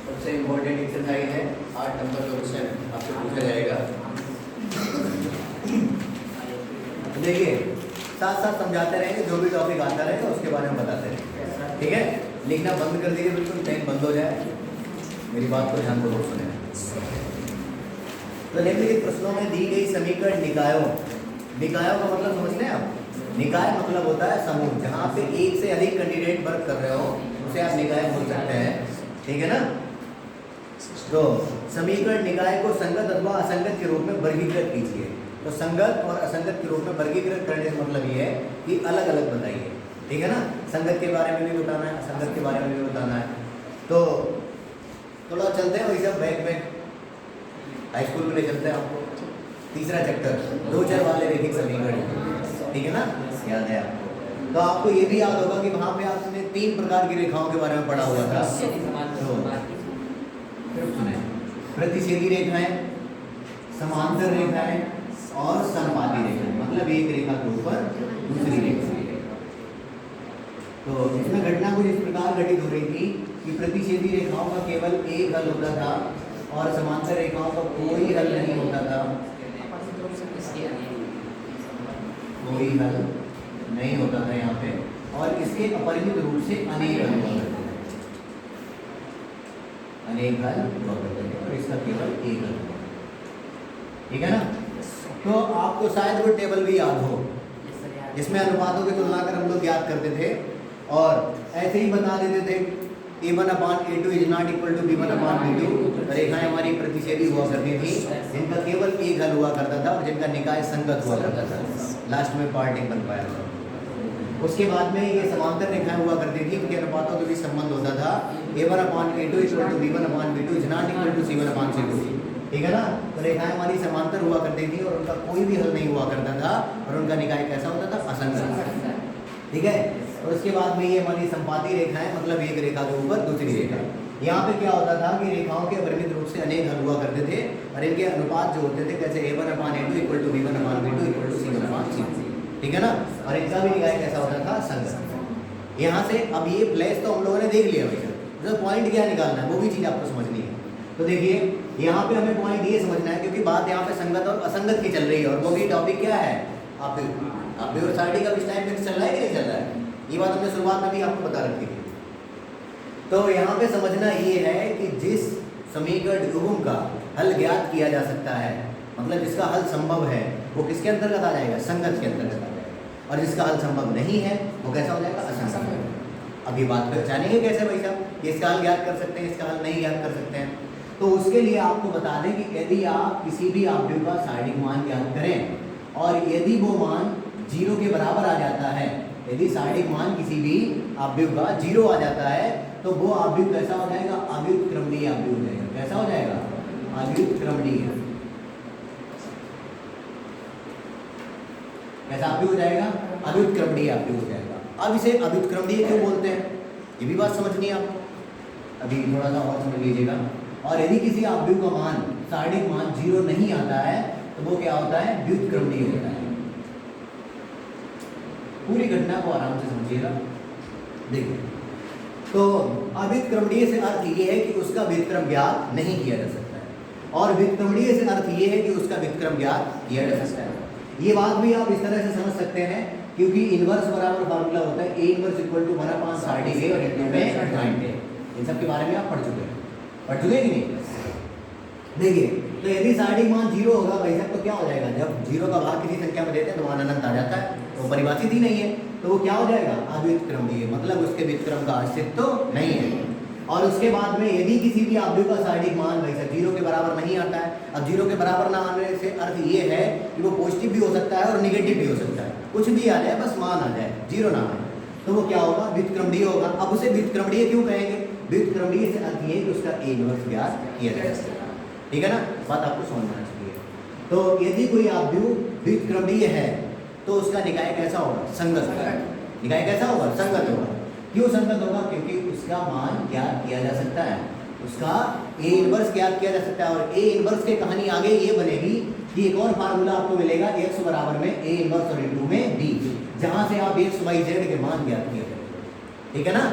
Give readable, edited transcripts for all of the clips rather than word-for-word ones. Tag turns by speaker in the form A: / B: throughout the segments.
A: सबसे important exercise है 8 number का क्वेश्चन आपसे पूछा जाएगा। देखिए साथ साथ समझाते रहेंगे, जो भी टॉपिक आता रहेगा उसके बारे में बताते रहेंगे, ठीक है। लिखना बंद कर दीजिए, बिल्कुल पेन बंद हो जाए, मेरी बात को ध्यानपूर्वक सुने। तो निम्नलिखित प्रश्नों में दी गई समीकरण निकायों, निकायों का मतलब समझते हैं आप? निकाय मतलब होता है समूह, जहाँ पे एक से अधिक कैंडिडेट वर्क कर रहे हो उसे आप निकाय बोल सकते हैं, ठीक है ना। तो समीकरण निकाय को संगत अथवा असंगत के रूप में वर्गीकृत कीजिए। तो संगत और असंगत के रूप में वर्गीकृत करने का मतलब ये है कि अलग अलग बताइए, ठीक है ना। संगत के बारे में भी बताना है, असंगत के बारे में भी बताना है। तो थोड़ा चलते हैं वही सब बैक हाई स्कूल में ले चलते हैं आपको। तीसरा चैप्टर 2 चर वाले रैखिक समीकरण, ठीक है ना, याद है आपको। तो आपको ये भी याद होगा कि वहाँ पे आपने 3 प्रकार की रेखाओं के बारे में पढ़ा हुआ था। तो प्रतिच्छेदी रेखाएं, समांतर रेखाएं और समपाती रेखाएं, मतलब एक रेखा के ऊपर दूसरी रेखा। तो इसमें घटना कुछ इस प्रकार घटित हो रही थी कि प्रतिच्छेदी रेखाओं का केवल एक हल होता था और समांतर रेखाओं का कोई हल नहीं होता था, कोई हल नहीं होता था यहाँ पे। और इसके अपरिमित रूप से अनेक हल हुआ करते थे, अनेक हल हुआ करते थे और इसका केवल एक हल, ठीक है ना। तो आपको शायद वो टेबल भी याद हो जिसमें अनुपातों की तुलना कर हम लोग याद करते थे और ऐसे ही बता देते थे A1/A2 is not equal to B1/B2। रेखाएं हमारी प्रतिच्छेदी हुआ करती थी जिनका केवल एक हल हुआ करता था और जिनका निकाय संगत हुआ करता था। लास्ट में पार्ट एक बन पाया था। उसके बाद में ये समांतर रेखाएं हुआ करती थी, उनके अनुपातों के बीच संबंध होता था A1/A2 equal to B1/B2 is not equal to C1/C2, ठीक है ना। तो रेखाएं हमारी समांतर हुआ करती थी और उनका कोई भी हल नहीं हुआ करता था और उनका निकाय कैसा होता था? असंगत, ठीक है। और उसके बाद में ये हमारी संपाती रेखाएं, मतलब एक रेखा के ऊपर दूसरी रेखा। यहाँ पे क्या होता था कि रेखाओं के परिमित रूप से अनेक हल हुआ करते थे और इनके अनुपात जो होते थे कैसे A1/A2 equal to B1/B2 equal to C1/C2, ठीक है ना। और इनका भी निकाय कैसा होता था? संगत। यहाँ से अब ये प्लेस तो हम लोगों ने देख लिया भैया, तो पॉइंट क्या निकालना है वो भी चीज़ आपको समझनी है। तो देखिए यहाँ पे हमें पॉइंट ये समझना है, क्योंकि बात यहाँ पे संगत और असंगत की चल रही है और वो भी टॉपिक क्या है? आप और साइड का भी टाइम फिक्स चल रहा है कि नहीं चल रहा है? ये बात हमने शुरुआत में भी आपको बता रखी थी। तो यहाँ पे समझना ये है कि जिस समीकरण युग्म का हल ज्ञात किया जा सकता है, मतलब जिसका हल संभव है, वो किसके अंतर्गत आ जाएगा? संगत के अंतर्गत आ जाएगा। और जिसका हल संभव नहीं है वो कैसा हो जाएगा? असंगत। अब ये बात पहचानेंगे कैसे भाई साहब? इसका हल ज्ञात कर सकते हैं, इसका हल नहीं ज्ञात कर सकते हैं। तो उसके लिए आपको बता दें कि यदि आप किसी भी आव्यूह का सारणिक मान ज्ञात करें और यदि वो मान 0 के बराबर आ जाता है, यदि सारणिक मान किसी भी आव्यूह का 0 आ जाता है तो वो आव्यूह कैसा हो जाएगा? अव्युत्क्रमणीय आव्यूह हो जाएगा। कैसा हो जाएगा? अव्युत्क्रमणीय। कैसा आव्यूह हो जाएगा? अव्युत्क्रमणीय आव्यूह हो जाएगा। अब इसे अव्युत्क्रमणीय क्यों बोलते हैं, ये भी बात समझनी है आपको। अभी थोड़ा सा और समझ लीजिएगा। और यदि किसी आव्यूह का मान, सारणिक मान 0 नहीं आता है तो वो क्या होता है? व्युत्क्रमणीय होता है। पूरी घटना को आराम से समझिएगा। देखिए, तो अव्युत्क्रमणीय से अर्थ ये है कि उसका व्युत्क्रम ज्ञात नहीं किया जा सकता है और व्युत्क्रमणीय से अर्थ ये है कि उसका व्युत्क्रम ज्ञात किया जा सकता है। ये बात भी आप इस तरह से समझ सकते हैं, क्योंकि इनवर्स बराबर फार्मूला होता है A इनवर्स इक्वल टू 1/60 और इनटू में 90। इन सब के बारे में आप पढ़ चुके हैं कि नहीं? देखिए, तो यदि सारणिक मान 0 होगा भाई साहब तो क्या हो जाएगा? जब 0 का भाग किसी संख्या में देते हैं तो मान अनंत आ जाता है, तो परिभाषित ही नहीं है, तो वो क्या हो जाएगा? अव्युत्क्रमणीय, मतलब उसके व्युत्क्रम का अस्तित्व तो नहीं है। और उसके बाद में यदि किसी भी आव्यूह का सारणिक मान भाई साहब 0 के बराबर नहीं आता है, अब 0 के बराबर ना आने से अर्थ ये है कि वो पॉजिटिव भी हो सकता है और निगेटिव भी हो सकता है, कुछ भी आ जाए बस मान आ जाए, 0 ना आए, तो वो क्या होगा? व्युत्क्रमणीय होगा। अब उसे व्युत्क्रमणीय क्यों कहेंगे? व्युत्क्रमणीय से अर्थ ये है कि उसका A इनवर्स ज्ञात किया जा सकता है, ठीक है ना। बात आपको समझना चाहिए। तो यदि कोई आव्यूह व्युत्क्रमणीय है तो उसका निकाय कैसा होगा? संगत होगा। निकाय कैसा होगा? संगत होगा। क्यों संगत होगा? क्योंकि उसका मान ज्ञात किया जा सकता है, उसका A इनवर्स ज्ञात किया जा सकता है। और A इनवर्स की कहानी आगे ये बनेगी कि एक और फार्मूला आपको मिलेगा x बराबर में A इनवर्स और इनटू में D, जहां से आप x y z के मान ज्ञात किया करेंगे, ठीक है ना।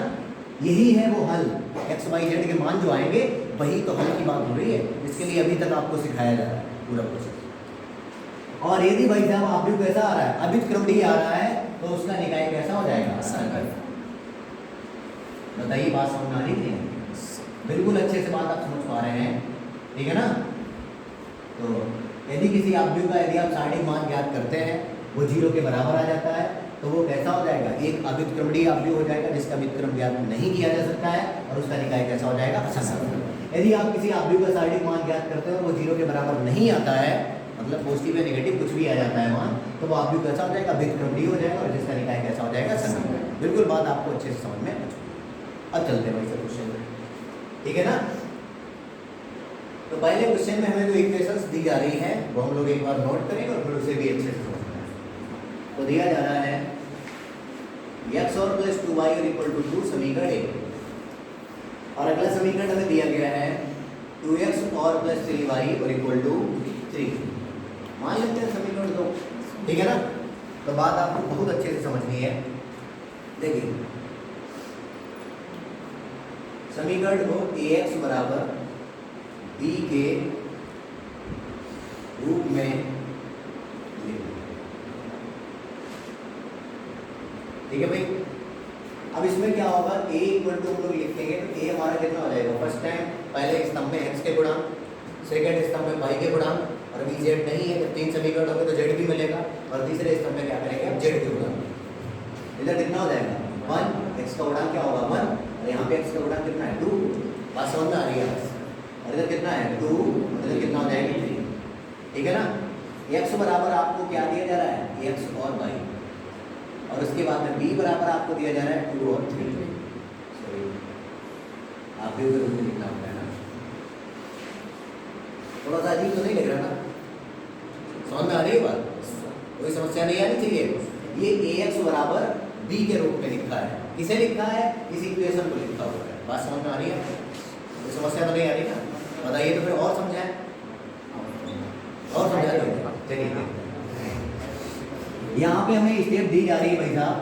A: यही है वो हल एक्स वाई जेड के मान जो आएंगे वही तो हल की बात हो रही है, इसके लिए अभी तक आपको सिखाया जा रहा है पूरा प्रोसेस। और यदि भाई साहब आप भी कैसा आ रहा है, अभी क्रमड़ी आ रहा है तो उसका निकाय कैसा हो जाएगा? बताइए बात समझ आ रही है? बिल्कुल अच्छे से बात आप समझ पा रहे हैं, ठीक है ना? तो यदि किसी आव्यूह का यदि आप सारणिक मान ज्ञात करते हैं वो 0 के बराबर आ जाता है तो वो कैसा हो जाएगा? एक अव्युत्क्रमणीय आव्यूह हो जाएगा जिसका व्युत्क्रम ज्ञात नहीं किया जा सकता है और उसका निकाय कैसा हो जाएगा? असंगत। यदि आप किसी आव्यूह का सारणिक मान ज्ञात करते हैं और वो 0 के बराबर नहीं आता है, मतलब पॉजिटिव या नेगेटिव कुछ भी आ जाता है मान, तो वो आव्यूह कैसा हो जाएगा? व्युत्क्रमणीय हो जाएगा और जिसका निकाय कैसा हो जाएगा? असंगत। बिल्कुल बात आपको अच्छे से समझ में। अब चलते हैं भाई क्वेश्चन में, ठीक है ना? तो पहले क्वेश्चन में हमें जो इक्वेशंस दी जा रही है वो हम लोग एक बार नोट करेंगे और फिर उसे भी अच्छे से समझना है। तो दिया जा रहा है x और प्लस 2y और इक्वल टू 2 समीकरण 1, और अगला समीकरण हमें दिया गया है 2x और प्लस 3y और इक्वल टू 3। मान लेते हैं समीकरण 2, ठीक है ना? तो बात आपको बहुत अच्छे से समझनी है। देखिए समीकरण को ax बराबर b के रूप में लिखो, ठीक है भाई? अब इसमें क्या होगा? a इक्वल टू हम लोग लिखेंगे तो a हमारा कितना हो जाएगा? फर्स्ट टाइम पहले स्तंभ में x के गुणांक, सेकंड स्तंभ में y के गुणांक, और अभी z नहीं है तो 3 समीकरण होंगे तो z भी मिलेगा, और तीसरे स्तंभ में क्या करेंगे? अब z के गुणांक। इधर कितना हो जाएगा? 1, x का गुणांक क्या होगा? 1, और यहाँ पे x का गुणांक कितना है? 2। बात समझ में आ रही है? और इधर कितना है? 2, इधर कितना हो जाएगा? 3, ठीक है ना? x बराबर आपको क्या दिया जा रहा है? x और y, और उसके बाद में b बराबर आपको दिया जा रहा है 2 और 3। सॉरी आप भी उधर मुझे लिखना होगा ना, थोड़ा सा अजीब तो नहीं लग रहा ना? समझ में आ रही है बात? कोई समस्या नहीं आनी चाहिए। ये ax बराबर b के रूप में लिखा है। किसे लिखा है? इस इक्वेशन को लिखा हुआ है। बात समझ में आ रही है? कोई समस्या तो नहीं आ रही ना? बताइए तो फिर और समझाएं, और समझा दो। चलिए यहाँ पे हमें स्टेप दी जा रही है भाई साहब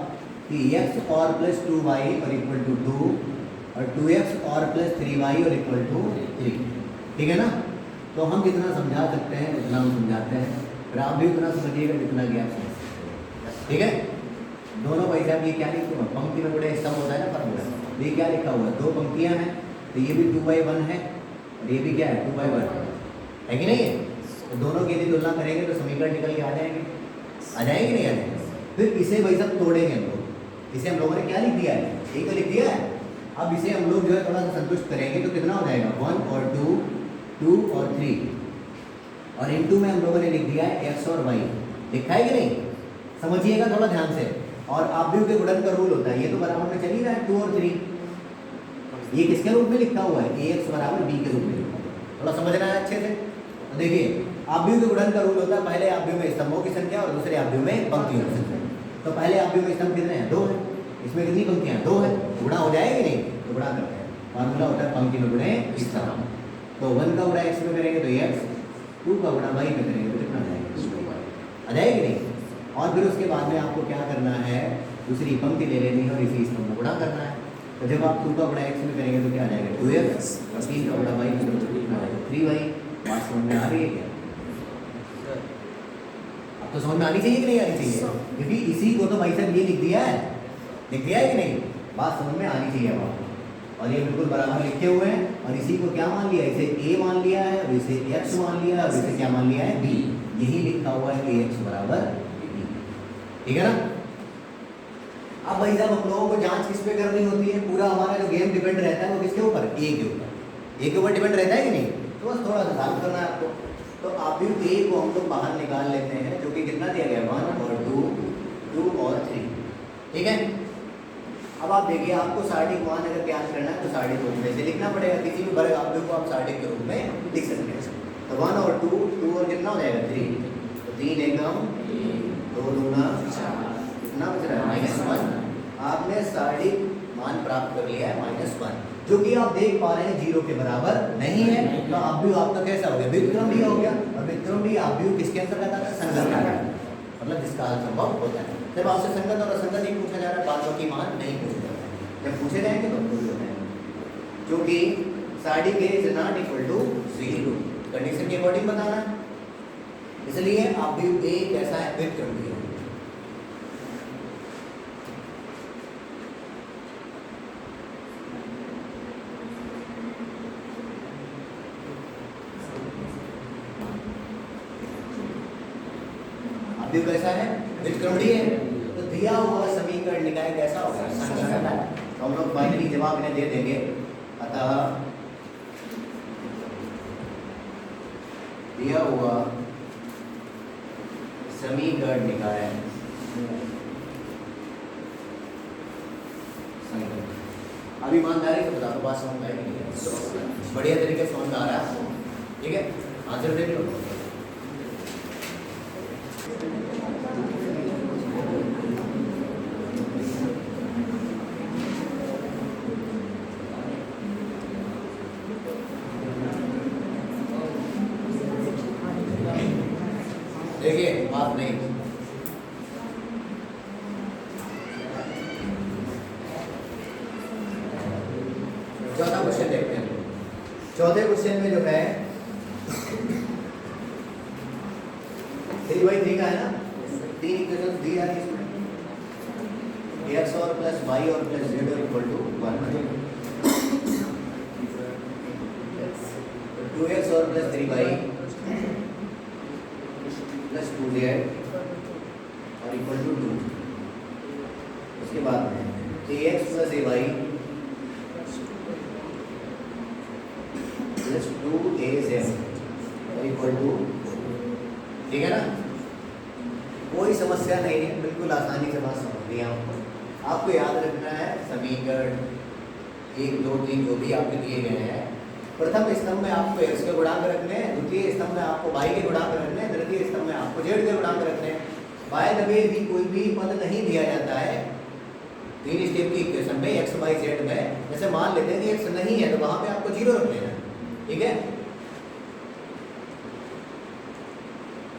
A: कि x और प्लस 2y और इक्वल टू 2 और 2x और प्लस 3y और इक्वल टू 3, ठीक है ना? तो हम जितना समझा सकते हैं उतना हम समझाते हैं, फिर आप भी उतना समझिएगा जितना कि आप समझ सकते हैं, ठीक है? दोनों भाई साहब ये क्या लिखे हुए? पंक्ति में बड़े स्तंभ होता है ना, फॉर्मूला। ये क्या लिखा हुआ है? 2 पंक्तियाँ हैं, तो ये भी 2/1 है और ये भी क्या है? 2/1 है कि नहीं है? तो दोनों की यदि तुलना करेंगे तो समीकरण निकल के आ जाएंगे नहीं आ जाएंगे? फिर इसे भाई साहब तोड़ेंगे हम लोग। इसे हम लोगों ने क्या लिख दिया है? एक लिख दिया है। अब इसे हम लोग जो है थोड़ा सा संतुष्ट करेंगे तो कितना हो जाएगा? 1 और 2, 2 और 3, और इनटू में हम लोगों ने लिख दिया है x और y। लिखा है कि नहीं? समझिएगा थोड़ा ध्यान से। और आव्यूह के गुणन का रूल होता है, ये तो बराबर में चल ही रहा है 2 और 3। ये किसके रूप में लिखा हुआ है? ax बराबर b के रूप में लिखा हुआ है। थोड़ा समझना है अच्छे से। तो देखिए आव्यूह के गुणन का रूल होता है, पहले आव्यूह में स्तंभों की संख्या और दूसरे आव्यूह में पंक्तियों की संख्या। तो पहले आव्यूह में स्तंभ कितने हैं? 2 हैं। इसमें कितनी पंक्तियां? 2 है। गुणा हो जाएगी नहीं? तो गुणा करते हैं। फार्मूला होता है पंक्ति में गुणे स्तंभ। तो 1 का गुणा x में करेंगे तो x, 2 का गुणा y में करेंगे तो कितना जाएगा? आ जाएगी नहीं? और फिर उसके बाद में आपको क्या करना है? दूसरी पंक्ति ले लेनी है और इसी स्तंभ में गुणा करना है। तो जब आप 2 का गुणा x में करेंगे तो क्या आ जाएगा? 2x, और 3 का गुणा y में करेंगे तो कितना आएगा? 3y। बात समझ में आ रही है क्या? अब तो समझ में आनी चाहिए कि नहीं आनी चाहिए? क्योंकि इसी को तो भाई साहब ये लिख दिया है कि नहीं? बात समझ में आनी चाहिए अब आपको। और ये बिल्कुल बराबर लिखे हुए हैं, और इसी को क्या मान लिया? इसे a मान लिया है, और इसे x मान लिया है, और इसे क्या मान लिया है? b। यही लिखा हुआ है ax बराबर b, ठीक है ना? अब भाई साहब हम लोगों को जांच किस पे करनी होती है? पूरा हमारा जो गेम डिपेंड रहता है वो किसके ऊपर? a के ऊपर। a के ऊपर डिपेंड रहता है कि नहीं? तो बस थोड़ा सा ध्यान करना है आपको। तो आव्यूह a को हम लोग बाहर निकाल लेते हैं, जो कि कितना दिया गया? 1 और 2, 2 और 3, ठीक है? अब आप देखिए, आपको सारणिक मान अगर ज्ञात करना है तो सारणिक रूप में से लिखना पड़ेगा। किसी भी वर्ग आव्यूह को आप सारणिक के रूप में लिख सकते हैं। तो 1 और 2, 2 और कितना हो जाएगा? 3। तो 3 एकम 2 दूना, कितना बच रहा है? -1। आपने सारणिक मान प्राप्त कर लिया है -1, जो कि आप देख पा रहे हैं 0 के बराबर नहीं है। तो आव्यूह आपका कैसा हो गया? व्युत्क्रमणीय हो गया। और व्युत्क्रमणीय आव्यूह किसके अंतर्गत आता है? संगत का, मतलब जिसका हल संभव होता है। जब आपसे संगत और असंगत नहीं पूछा जा रहा है, बाद बाकी मान नहीं पूछे जाते हैं। जब पूछे जाएंगे तो पूछ होते हैं। जो कि साइड के is not equal to 0, condition के अकॉर्डिंग बताना। इसलिए आप भी ए कैसा है, व्युत्क्रमणीय है। अब कैसा है, व्युत्क्रमणीय है। तो दिया हुआ समीकरण निकाय कैसा होगा, संगत। तो हम लोग फाइनली जवाब इन्हें दे देंगे। अतः दिया हुआ समीकरण निकाय संगत। अब ईमानदारी से बता दो, बात समझ में आएगी, बढ़िया तरीके से समझ में आ रहा है आपको, ठीक है। आंसर दे दो। देखिए बात नहीं, चौथा क्वेश्चन देखते हैं। चौथे क्वेश्चन में जो है 3/3 का है ना, 3 इक्वेशन दी है इसमें, x और प्लस y और प्लस z और इक्वल टू 1, 2x और प्लस 3y प्लस 2z और इक्वल टू 2। उसके बाद में ax plus ay plus 2az और इक्वल टू, ठीक है ना। कोई समस्या नहीं है, बिल्कुल आसानी से बात समझ लिया आपको याद रखना है समीकरण 1 2 3 जो भी आपके दिए गए हैं, प्रथम स्तंभ में आपको x के गुणांक रखने हैं, द्वितीय स्तंभ में आपको y के गुणांक रखने हैं, तृतीय स्तंभ में आपको z के गुणांक रखने हैं। बाय द वे भी कोई भी पद नहीं दिया जाता है 3 स्टेप की इक्वेशन में x y z में। जैसे मान लेते हैं कि x नहीं है तो वहां पे आपको 0 रख लेना है, ठीक है।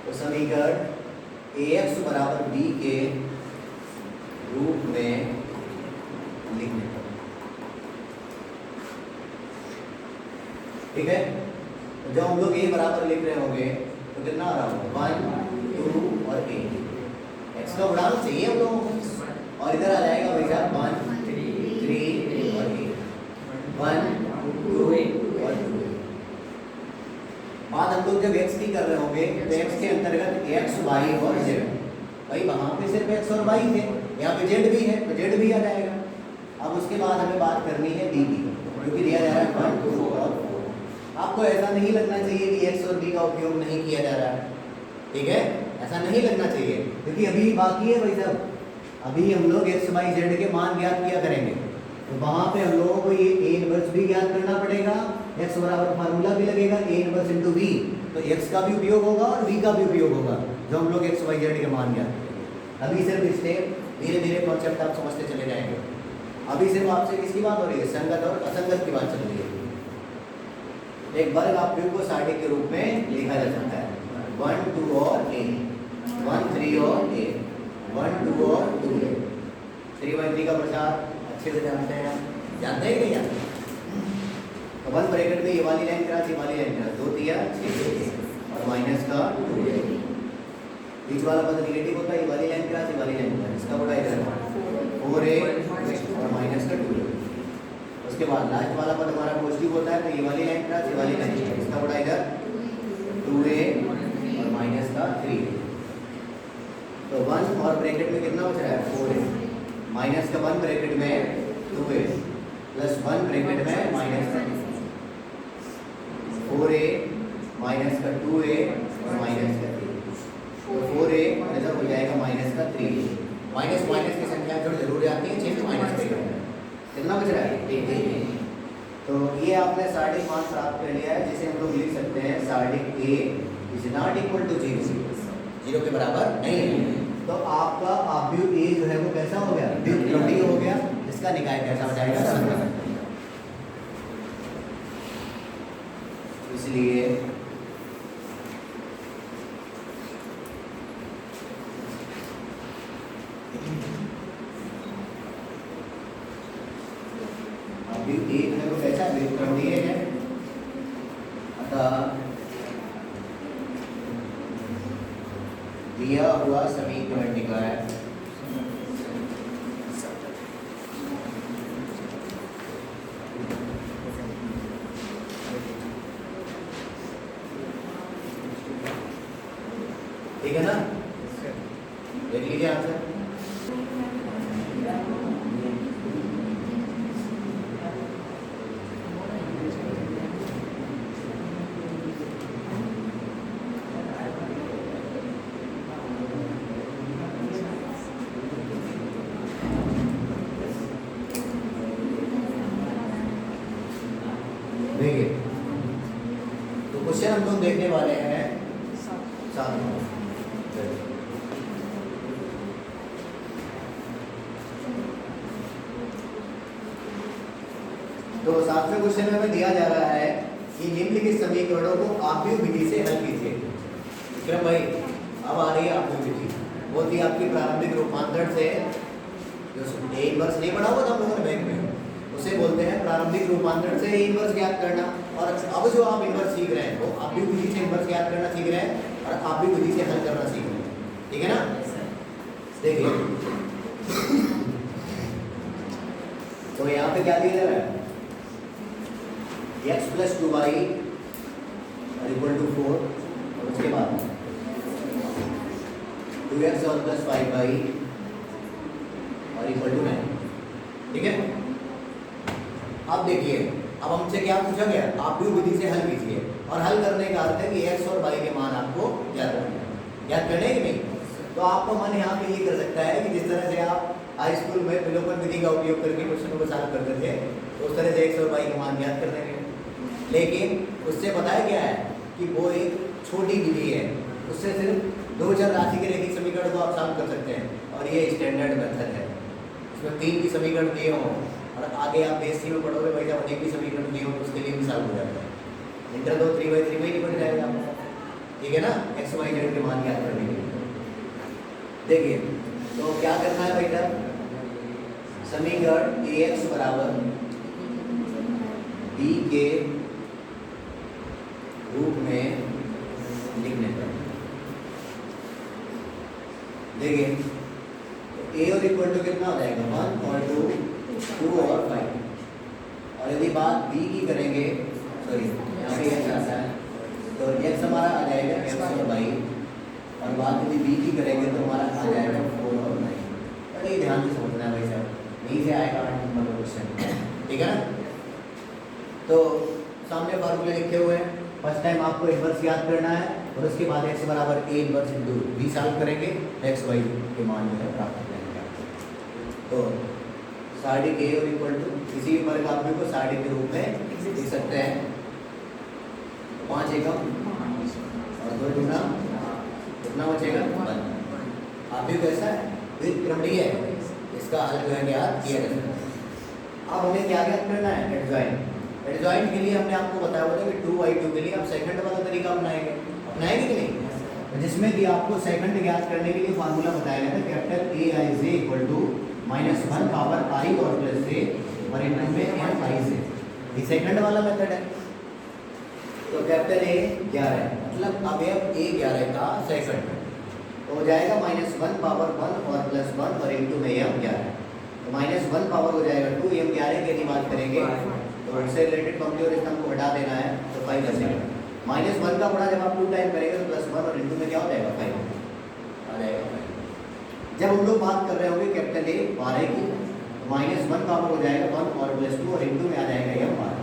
A: तो समीकरण ax बराबर b के रूप में लिखने पर, ठीक है। तो जब हम लोग a बराबर लिख रहे होंगे तो कितना आ रहा होगा, 1 2 और a, x का गुणांक चाहिए हम लोगों को, और इधर आ जाएगा भाई साहब 1 3 और a, 1 2 और 2। बात हम लोग जब x की कर रहे होंगे तो x के अंतर्गत x y और z, भाई वहां पे सिर्फ x और y थे, यहाँ पे z भी है तो z भी आ जाएगा। अब उसके बाद हमें बात करनी है b की, क्योंकि दिया जा रहा है 1 2 और 4। आपको ऐसा नहीं लगना चाहिए कि x और b का उपयोग नहीं किया जा रहा है, ठीक है, ऐसा नहीं लगना चाहिए, क्योंकि अभी बाकी है भाई साहब। अभी हम लोग x y z के मान ज्ञात किया करेंगे, तो वहां पे हम लोगों को ये a इनवर्स भी ज्ञात करना पड़ेगा, x बराबर फार्मूला भी लगेगा a इनवर्स इनटू v, तो x का भी उपयोग होगा और v का भी उपयोग होगा जो हम लोग x y z के मान ज्ञात करेंगे। अभी सिर्फ स्टेप धीरे धीरे कॉन्सेप्ट आप समझते चले जाएंगे। अभी सिर्फ आपसे किसकी बात हो रही है, संगत और असंगत की बात चल रही है। एक वर्ग आव्यूह को सारणी के रूप में लिखा जा सकता है 1 2 और a, 1 3 और a, 1 2 और 2a। 3/3 का प्रसार अच्छे से जानते हैं, जानते हैं कि नहीं जानते? तो 1 ब्रैकेट में ये वाली लाइन क्रॉस, ये वाली लाइन क्रॉस, 2 3 6 और माइनस का 2, बीच वाला पद निगेटिव होता है, ये वाली लाइन क्रॉस, ये वाली लाइन क्रॉस, इसका बड़ा इधर 4a और माइनस का 2। उसके बाद लास्ट वाला पद हमारा पॉजिटिव होता है, तो ये वाली लाइन क्रॉस, ये वाली लाइन क्रॉस, इसका बड़ा इधर 2a और माइनस का 3। तो 1 और ब्रैकेट में कितना बच रहा है 4a, माइनस का 1 ब्रैकेट में 2a प्लस 1 ब्रैकेट में माइनस का 4a माइनस का 2a और माइनस का 3। तो 4a इधर हो जाएगा माइनस का 3a। माइनस माइनस की संख्या जो जरूर आती है, चिन्ह माइनस का कितना बच रहा है 1। तो ये आपने सारणी मान प्राप्त कर लिया है, जिसे हम लोग लिख सकते हैं सारणी a is not equal to 0 के बराबर नहीं है। तो आपका आव्यूह a जो है वो कैसा हो गया, व्युत्क्रमणीय हो गया, इसका निकाय कैसा हो जाएगा, संगत। इसलिए आव्यूह a जो है वो कैसा है, हुआ समीकरण निकला है। ठीक है ना, देख लीजिए आंसर। देखिए तो क्वेश्चन हम लोग देखने वाले हैं 7 नंबर। तो 7वें क्वेश्चन में हमें दिया जा रहा है कि निम्नलिखित समीकरणों को आव्यूह विधि से हल कीजिए। विक्रम भाई अब आ रही है आव्यूह विधि, वो थी आपकी प्रारंभिक रूपांतरण से, जो ए इनवर्स नहीं पढ़ा हुआ था हम लोगों ने बैंक में, उसे बोलते हैं प्रारंभिक रूपांतरण से इनवर्स ज्ञात करना। और अब जो आप इनवर्स सीख रहे हैं वो आव्यूह विधि से इनवर्स ज्ञात करना सीख रहे हैं और आव्यूह विधि से हल करना सीख रहे हैं। ठीक है ना, देखिए तो यहाँ पे क्या दिया जा रहा है, x + 2y = 4 और उसके बाद 2x और + 5y और = 9। ठीक है, अब देखिए अब हमसे क्या पूछा गया, आव्यूह विधि से हल कीजिए। और हल करने का अर्थ है कि x और y के मान आपको ज्ञात करने हैं। ज्ञात करने कि नहीं, तो आपका मन यहाँ पे ये कर सकता है कि जिस तरह से आप हाई स्कूल में विलोपन विधि का उपयोग करके क्वेश्चनों को सॉल्व करते थे, तो उस तरह से x और y के मान ज्ञात कर देंगे। लेकिन उससे बताया गया है कि वो एक छोटी विधि है, उससे सिर्फ 2 चर राशि के रैखिक समीकरण को आप सॉल्व कर सकते हैं और ये स्टैंडर्ड मेथड है। उसमें 3 की समीकरण दिए हों और आगे आप बेसिक में पढ़ोगे भाई जब अनेक की समीकरण दिए हो तो उसके लिए भी सॉल्व हो जाता है। इंटर 2 3/3 में ही निपट जाएगा आपका। ठीक है ना, x y z के मान ज्ञात करने के लिए। देखिए तो क्या करना है बेटा, समीकरण ax = b के रूप में लिखने पर देखिए a और इक्वल टू कितना हो जाएगा 1 और 2 और 5। और यदि बात b की करेंगे, सॉरी यहाँ पे x आता है तो x हमारा आ जाएगा x और y, और बात यदि b की करेंगे तो हमारा आ जाएगा 4 और 9। अरे ये ध्यान से समझना है भाई साहब, नहीं से आएगा 8 नंबर का क्वेश्चन। ठीक है ना, तो सामने फार्मूले लिखे हुए हैं। फर्स्ट टाइम आपको इनवर्स याद करना है और उसके बाद x = a inverse b solve करेंगे, x y के मान जो है प्राप्त करेंगे। तो सार्डिक a और इक्वल टू किसी भी वर्ग आव्यूह को सार्डिक के रूप में लिख सकते हैं। 5 एकम और 2 गुना कितना बचेगा 1। आव्यूह कैसा है, व्युत्क्रमणीय है, इसका हल जो है ज्ञात किया जा सकता है। अब हमें क्या ज्ञात करना है, एडजॉइंट। एडजॉइंट के लिए हमने आपको बताया हुआ था कि 2y2 के लिए आप सेकंड वाला तरीका अपनाएंगे कि नहीं, जिसमें कि आपको सेकंड ज्ञात करने के लिए फार्मूला बताया गया था कैपिटल Aij = -1 पावर i और प्लस से और इनमें m i से। ये सेकंड वाला मेथड है। तो कैपिटल A 11 मतलब अब A 11 का सेकंड तो हो जाएगा -1 पावर 1 और प्लस 1 और इनटू में m 11। तो -1 पावर हो जाएगा 2, m 11 की यदि बात करेंगे तो उससे रिलेटेड पंक्ति और स्तंभ को हटा देना है तो 5 बचेगा। -1 का गुणा जब आप 2 टाइम करेंगे तो +1 और इनटू में क्या हो जाएगा 5 आ जाएगा। जब हम लोग बात कर रहे होंगे कैपिटल A 12 की, -1 पावर हो जाएगा 1 और +2 और इनटू में आ जाएगा m 12।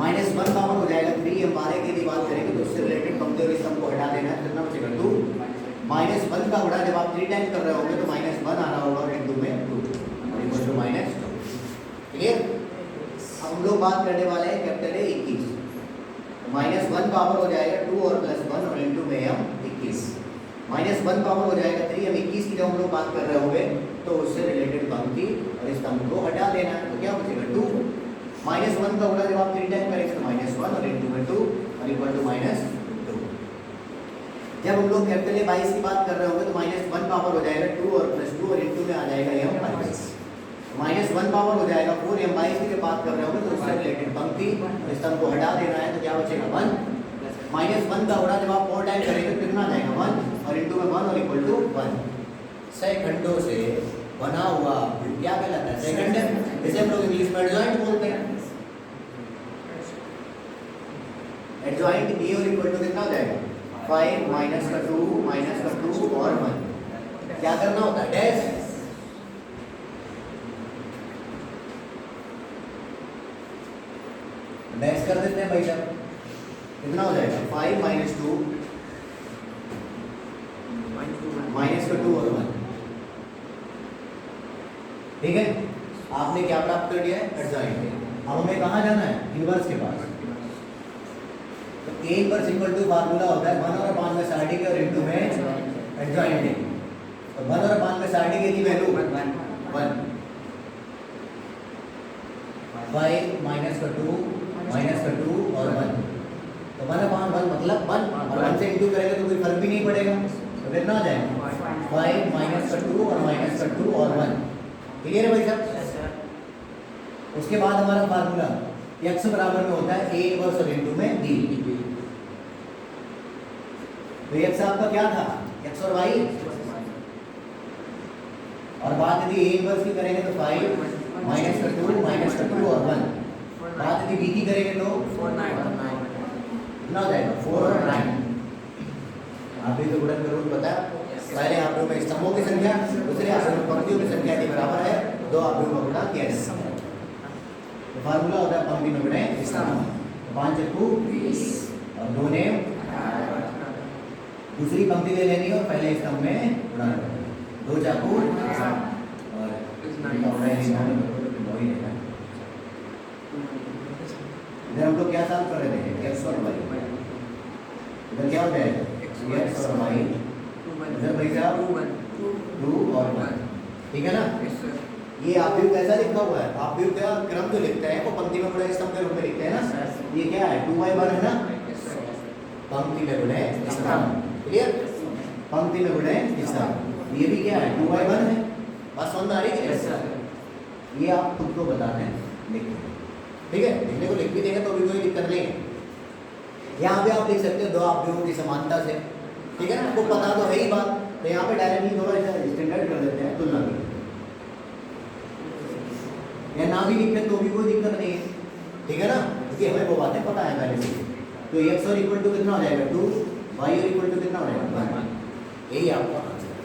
A: -1 पावर हो जाएगा 3, m 12 की यदि बात करेंगे तो उससे रिलेटेड पंक्ति और स्तंभ को हटा देना है, कितना बचेगा 2। -1 का गुणा जब आप 3 टाइम कर रहे होंगे तो -1 आ रहा होगा और इनटू में 2 और इक्वल टू -2। क्लियर। अब हम लोग बात करने वाले हैं कैपिटल A 21। -1 पावर हो जाएगा 2 और +1 और इनटू में m 21। -1 पावर हो जाएगा 3, हम 21 की जब हम लोग बात कर रहे होंगे तो उससे रिलेटेड पंक्ति और स्तंभ को हटा देना है तो क्या बचेगा 2। -1 का गुणा जब आप 3 टाइम करेंगे तो -1 और इनटू में 2 और इक्वल टू -2। जब हम लोग कैपिटल A 22 की बात कर रहे होंगे तो -1 पावर हो जाएगा 2 और +2 और इनटू में आ जाएगा m 22। -1 पावर हो जाएगा 4, m 22 की जब बात कर रहे होंगे तो उससे रिलेटेड पंक्ति और स्तंभ को हटा देना है तो क्या बचेगा 1। -1 का गुणा जब आप 4 टाइम करेंगे तो कितना आ जाएगा 1 और इंटू में 1 और इक्वल टू 1। सेकंडों से बना हुआ क्या कहलाता है? सेकंड। इसे हम लोग इंग्लिश में एडजॉइंट बोलते हैं। एडजॉइंट बी और इक्वल टू कितना हो जाएगा? 5 माइनस का 2 और 1। क्या करना होता है? डैश। डैश कर देते हैं भाई साहब। कितना हो जाएगा? 5 माइनस 2 माइनस का 2 और 1। ठीक है, आपने क्या प्राप्त कर लिया है? एडजॉइंट। अब हमें कहाँ जाना है? इनवर्स के पास। तो A inverse equal to formula होता है 1 और 5 में साइड के और इनटू में एडजॉइंट। तो 1 और 5 में साइड के की वैल्यू 1। 5 माइनस का 2 और 1। तो 1 अपॉन 1 मतलब 1 और 1 से इंटू करेंगे तो कोई फर्क भी नहीं पड़ेगा। तो कितना हो जाएगा? 5 माइनस का 2 और माइनस का 2 और 1। क्लियर है भाई साहब? उसके बाद हमारा फार्मूला x बराबर में होता है a इनवर्स और इनटू में b। तो x आपका क्या था? x और y। और बात यदि a इनवर्स की करेंगे तो 5 माइनस का 2 और 1। बात यदि b की करेंगे तो 4 कितना हो जाएगा? 4 और 9। आप भी तो गुणन का रूल पता है। पहले आप लोगों में स्तंभों की संख्या, दूसरे आप लोगों में पंक्तियों की संख्या के बराबर है। 2 आप लोगों को गुणा किया जाता है। तो फार्मूला होता है पंक्ति में गुणे स्तंभ। 5 चक्कू 20 और 2 ने दूसरी पंक्ति ले लेनी है और पहले स्तंभ में गुणा करना है। 2 चाकू और इधर हम लोग क्या सॉल्व कर रहे थे? x और y। इधर क्या हो जाएगा? x और y। इधर भाई साहब 2 और 1। ठीक है ना? ये आव्यूह कैसा लिखा हुआ है? आव्यूह का क्रम जो लिखते हैं वो पंक्ति में गुणे स्तंभ के रूप में लिखते हैं ना। ये क्या है? 2/1 है ना? पंक्ति में गुणे स्तंभ। क्लियर? पंक्ति में गुणे स्तंभ। ये भी क्या है? 2/1 है। बात समझ में आ रही है? ये आप खुद को बताते हैं, लिखते हैं। ठीक है, लिखने को लिख भी देंगे तो भी कोई दिक्कत नहीं है। यहाँ पे आप लिख सकते हो 2 आव्यूहों की समानता से। ठीक है ना? आपको पता तो है ही बात। तो यहाँ पे डायरेक्टली थोड़ा सा स्टैंडर्ड कर देते हैं तुलना की। या ना भी लिखे तो भी कोई दिक्कत नहीं है। ठीक है ना? क्योंकि हमें वो बातें पता है पहले से। तो x और इक्वल टू कितना हो जाएगा? 2। y और इक्वल टू कितना हो जाएगा? 1। यही आपका आंसर है।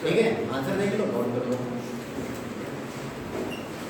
A: ठीक है, आंसर देख लो, नोट कर लो।